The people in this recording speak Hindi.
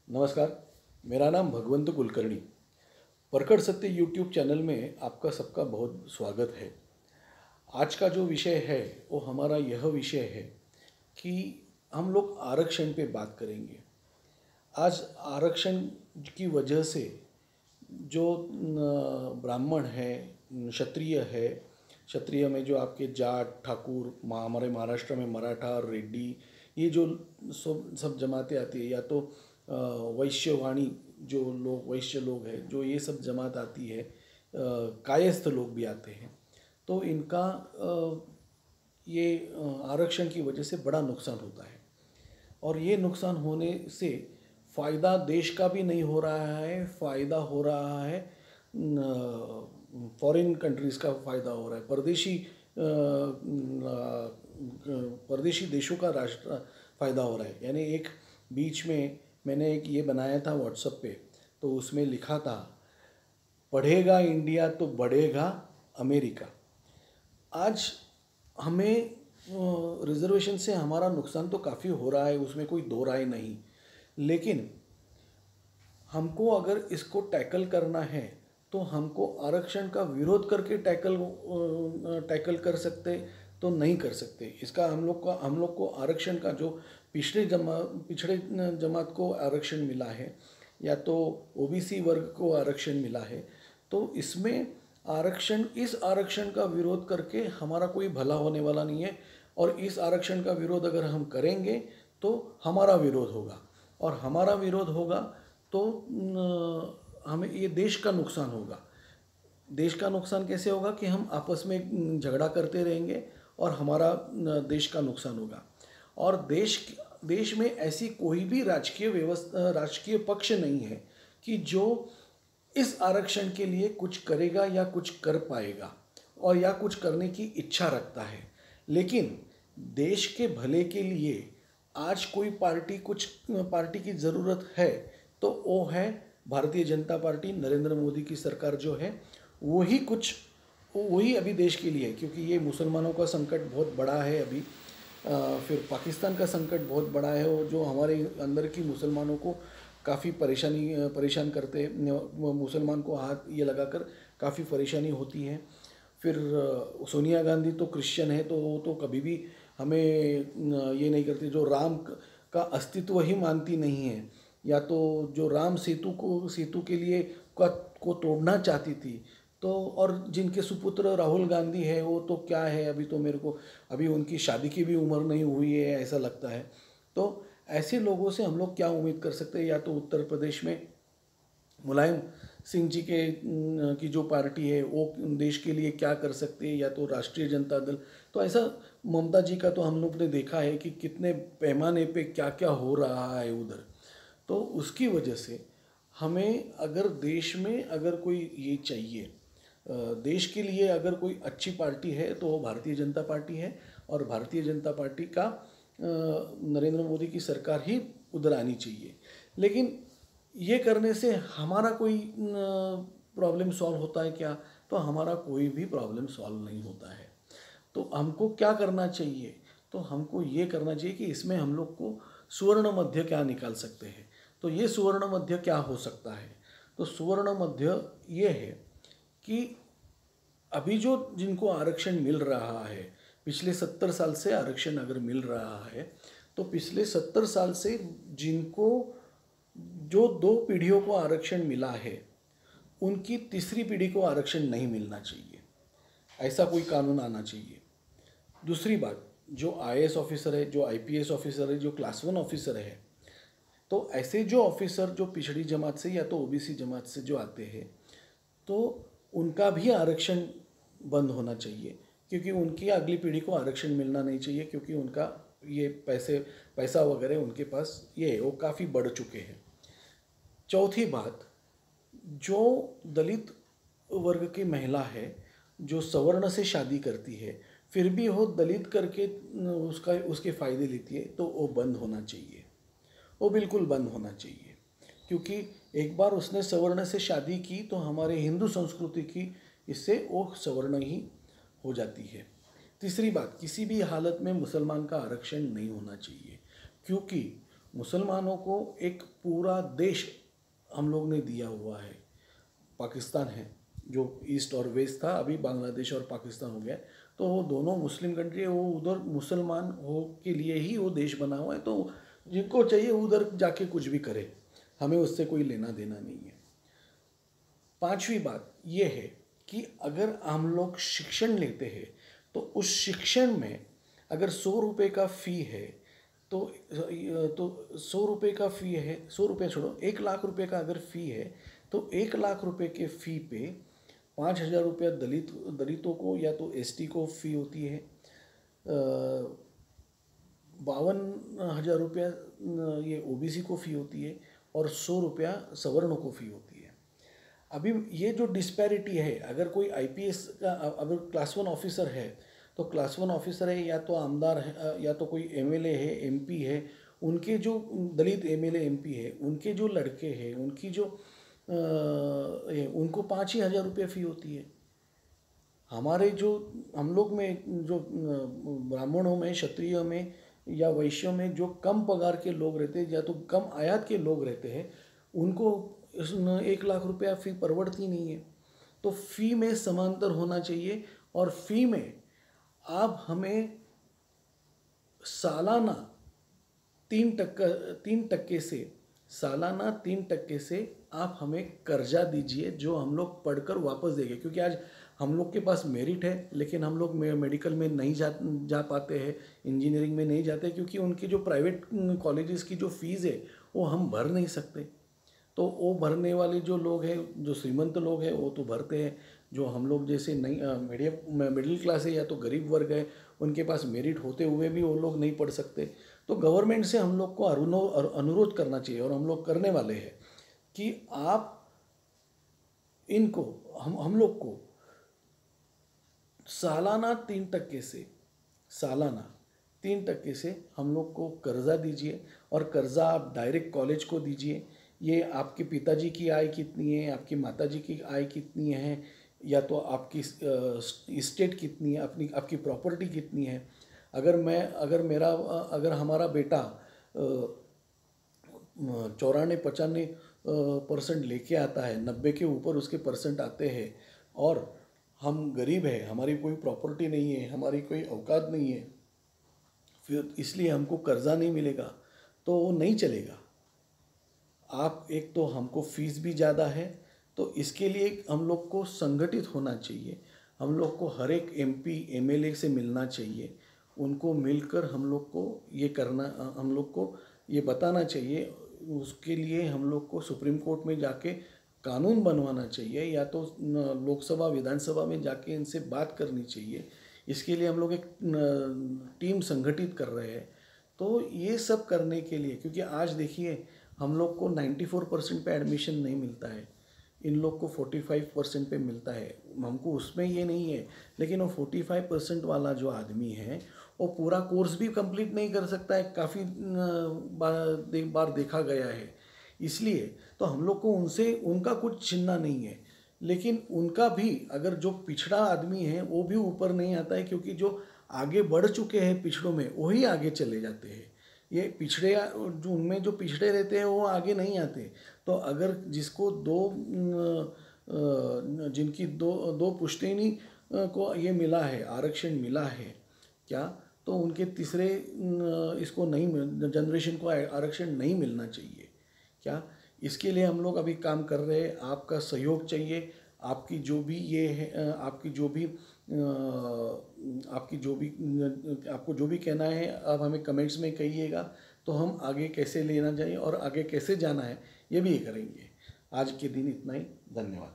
नमस्कार। मेरा नाम भगवंत कुलकर्णी। परखड़ सत्य यूट्यूब चैनल में आपका सबका बहुत स्वागत है। आज का जो विषय है वो हमारा यह विषय है कि हम लोग आरक्षण पे बात करेंगे। आज आरक्षण की वजह से जो ब्राह्मण है, क्षत्रिय है, क्षत्रिय में जो आपके जाट, ठाकुर, हमारे महाराष्ट्र में मराठा और रेड्डी, ये जो सब सब जमातें आती है, या तो वैश्यवाणी जो लोग, वैश्य लोग हैं, जो ये सब जमात आती है, कायस्थ लोग भी आते हैं। तो इनका ये आरक्षण की वजह से बड़ा नुकसान होता है। और ये नुकसान होने से फ़ायदा देश का भी नहीं हो रहा है, फ़ायदा हो रहा है फॉरेन कंट्रीज़ का फ़ायदा हो रहा है, परदेशी देशों का राष्ट्र फ़ायदा हो रहा है। यानी एक बीच में मैंने एक ये बनाया था व्हाट्सएप पे, तो उसमें लिखा था, पढ़ेगा इंडिया तो बढ़ेगा अमेरिका। आज हमें रिजर्वेशन से हमारा नुकसान तो काफ़ी हो रहा है, उसमें कोई दो राय नहीं, लेकिन हमको अगर इसको टैकल करना है तो हमको आरक्षण का विरोध करके टैकल कर सकते तो नहीं कर सकते। इसका हम लोग को आरक्षण का जो पिछड़े जमात को आरक्षण मिला है, या तो ओबीसी वर्ग को आरक्षण मिला है, तो इसमें इस आरक्षण का विरोध करके हमारा कोई भला होने वाला नहीं है। और इस आरक्षण का विरोध अगर हम करेंगे तो हमारा विरोध होगा, और हमारा विरोध होगा तो हमें ये देश का नुकसान होगा। देश का नुकसान कैसे होगा कि हम आपस में झगड़ा करते रहेंगे और हमारा देश का नुकसान होगा। और देश में ऐसी कोई भी राजकीय पक्ष नहीं है कि जो इस आरक्षण के लिए कुछ करेगा या कुछ कर पाएगा, और या कुछ करने की इच्छा रखता है। लेकिन देश के भले के लिए आज कोई पार्टी की ज़रूरत है तो वो है भारतीय जनता पार्टी। नरेंद्र मोदी की सरकार जो है वही अभी देश के लिए है, क्योंकि ये मुसलमानों का संकट बहुत बड़ा है अभी। फिर पाकिस्तान का संकट बहुत बड़ा है, और जो हमारे अंदर की मुसलमानों को काफ़ी परेशान करते हैं। मुसलमान को हाथ ये लगाकर काफ़ी परेशानी होती है। फिर सोनिया गांधी तो क्रिश्चियन है, तो वो तो कभी भी हमें ये नहीं करती, जो राम का अस्तित्व ही मानती नहीं है, या तो जो राम सेतु के लिए को तोड़ना चाहती थी। तो और जिनके सुपुत्र राहुल गांधी है, वो तो क्या है, अभी तो मेरे को अभी उनकी शादी की भी उम्र नहीं हुई है ऐसा लगता है। तो ऐसे लोगों से हम लोग क्या उम्मीद कर सकते हैं? या तो उत्तर प्रदेश में मुलायम सिंह जी की जो पार्टी है वो देश के लिए क्या कर सकती है, या तो राष्ट्रीय जनता दल। तो ऐसा ममता जी का तो हम लोग ने देखा है कि कितने पैमाने पे क्या क्या हो रहा है उधर। तो उसकी वजह से हमें अगर देश में अगर कोई ये चाहिए, देश के लिए अगर कोई अच्छी पार्टी है तो वो भारतीय जनता पार्टी है। और भारतीय जनता पार्टी का नरेंद्र मोदी की सरकार ही उधर आनी चाहिए। लेकिन ये करने से हमारा कोई प्रॉब्लम सॉल्व होता है क्या? तो हमारा कोई भी प्रॉब्लम सॉल्व नहीं होता है। तो हमको क्या करना चाहिए? तो हमको ये करना चाहिए कि इसमें हम लोग को सुवर्ण मध्य क्या निकाल सकते हैं। तो ये सुवर्ण मध्य क्या हो सकता है? तो सुवर्ण मध्य ये है कि अभी जो जिनको आरक्षण मिल रहा है, पिछले 70 साल से आरक्षण अगर मिल रहा है, तो पिछले 70 साल से जिनको जो 2 पीढ़ियों को आरक्षण मिला है, उनकी तीसरी पीढ़ी को आरक्षण नहीं मिलना चाहिए। ऐसा कोई कानून आना चाहिए। दूसरी बात, जो आईएएस ऑफिसर है, जो आईपीएस ऑफिसर है, जो क्लास 1 ऑफिसर है, तो ऐसे जो ऑफिसर जो पिछड़ी जमात से या तो ओबीसी जमात से जो आते हैं, तो उनका भी आरक्षण बंद होना चाहिए, क्योंकि उनकी अगली पीढ़ी को आरक्षण मिलना नहीं चाहिए, क्योंकि उनका ये पैसा वगैरह उनके पास ये है, वो काफ़ी बढ़ चुके हैं। चौथी बात, जो दलित वर्ग की महिला है, जो सवर्ण से शादी करती है, फिर भी वो दलित करके उसके फ़ायदे लेती है, तो वो बंद होना चाहिए। वो बिल्कुल बंद होना चाहिए, क्योंकि एक बार उसने सवर्ण से शादी की तो हमारे हिंदू संस्कृति की इससे वो सवर्ण ही हो जाती है। तीसरी बात, किसी भी हालत में मुसलमान का आरक्षण नहीं होना चाहिए, क्योंकि मुसलमानों को एक पूरा देश हम लोग ने दिया हुआ है। पाकिस्तान है जो ईस्ट और वेस्ट था, अभी बांग्लादेश और पाकिस्तान हो गया। तो वो दोनों मुस्लिम कंट्री है, वो उधर मुसलमान हो के लिए ही वो देश बना हुआ है। तो जिनको चाहिए उधर जाके कुछ भी करे, हमें उससे कोई लेना देना नहीं है। पांचवी बात ये है कि अगर हम लोग शिक्षण लेते हैं तो उस शिक्षण में अगर 100 रुपये का फ़ी है तो 100 रुपये का फ़ी है, 100 रुपये छोड़ो, 1 लाख रुपये का अगर फ़ी है तो 1 लाख रुपये के फ़ी पे 5,000 रुपया दलितों को या तो एसटी को फ़ी होती है, 52,000 रुपया ये ओबीसी को फ़ी होती है और 100 रुपया सवर्णों को फ़ी होती है। अभी ये जो डिस्पैरिटी है, अगर कोई आईपीएस का अगर क्लास 1 ऑफिसर है तो क्लास 1 ऑफिसर है या तो आमदार है या तो कोई एमएलए है, एमपी है, उनके जो दलित एमएलए एमपी है, उनके जो लड़के हैं, उनकी जो उनको 5,000 रुपये फ़ी होती है। हमारे जो हम लोग में जो ब्राह्मणों में, क्षत्रियों में या वैश्यों में जो कम पगार के लोग रहते हैं या तो कम आयात के लोग रहते हैं, उनको 1 लाख रुपया फ़ी परवड़ती नहीं है। तो फ़ी में समांतर होना चाहिए और फ़ी में आप हमें सालाना 3% से सालाना 3% से आप हमें कर्जा दीजिए, जो हम लोग पढ़कर वापस देंगे। क्योंकि आज हम लोग के पास मेरिट है लेकिन हम लोग मेडिकल में नहीं जा पाते हैं, इंजीनियरिंग में नहीं जाते, क्योंकि उनकी जो प्राइवेट कॉलेजेस की जो फ़ीस है वो हम भर नहीं सकते। तो वो भरने वाले जो लोग हैं, जो श्रीमंत लोग हैं, वो तो भरते हैं। जो हम लोग जैसे नहीं मिडिल क्लास है या तो गरीब वर्ग है, उनके पास मेरिट होते हुए भी वो लोग नहीं पढ़ सकते। तो गवर्नमेंट से हम लोग को अनुरोध करना चाहिए और हम लोग करने वाले हैं कि आप इनको हम लोग को सालाना 3% से हम लोग को कर्जा दीजिए और कर्जा आप डायरेक्ट कॉलेज को दीजिए। ये आपके पिताजी की आय कितनी है, आपकी माताजी की आय कितनी है, या तो आपकी इस्टेट कितनी है, आपकी प्रॉपर्टी कितनी है। अगर हमारा बेटा 94-95% लेके आता है, 90 के ऊपर उसके परसेंट आते हैं और हम गरीब हैं, हमारी कोई प्रॉपर्टी नहीं है, हमारी कोई औकात नहीं है, फिर इसलिए हमको कर्जा नहीं मिलेगा, तो वो नहीं चलेगा। आप एक तो हमको फीस भी ज़्यादा है, तो इसके लिए हम लोग को संगठित होना चाहिए। हम लोग को हर एक एमपी एमएलए से मिलना चाहिए, उनको मिलकर हम लोग को ये करना, हम लोग को ये बताना चाहिए। उसके लिए हम लोग को सुप्रीम कोर्ट में जाके कानून बनवाना चाहिए या तो लोकसभा विधानसभा में जाके इनसे बात करनी चाहिए। इसके लिए हम लोग एक टीम संगठित कर रहे हैं। तो ये सब करने के लिए, क्योंकि आज देखिए हम लोग को 94% पे एडमिशन नहीं मिलता है, इन लोग को 45% पे मिलता है। हमको उसमें ये नहीं है, लेकिन वो 45% वाला जो आदमी है वो पूरा कोर्स भी कंप्लीट नहीं कर सकता है, काफ़ी बार देखा गया है। इसलिए तो हम लोग को उनसे उनका कुछ छीनना नहीं है, लेकिन उनका भी अगर जो पिछड़ा आदमी है वो भी ऊपर नहीं आता है, क्योंकि जो आगे बढ़ चुके हैं पिछड़ों में वही आगे चले जाते हैं। ये पिछड़े जो उनमें जो पिछड़े रहते हैं वो आगे नहीं आते। तो अगर जिसको जिनकी दो पुश्तैनी को ये मिला है, आरक्षण मिला है क्या, तो उनके तीसरे इसको नहीं जनरेशन को आरक्षण नहीं मिलना चाहिए क्या। इसके लिए हम लोग अभी काम कर रहे हैं, आपका सहयोग चाहिए। आपकी जो भी ये है, आपको जो भी कहना है आप हमें कमेंट्स में कहिएगा, तो हम आगे कैसे लेना चाहिए और आगे कैसे जाना है ये भी करेंगे। आज के दिन इतना ही, धन्यवाद।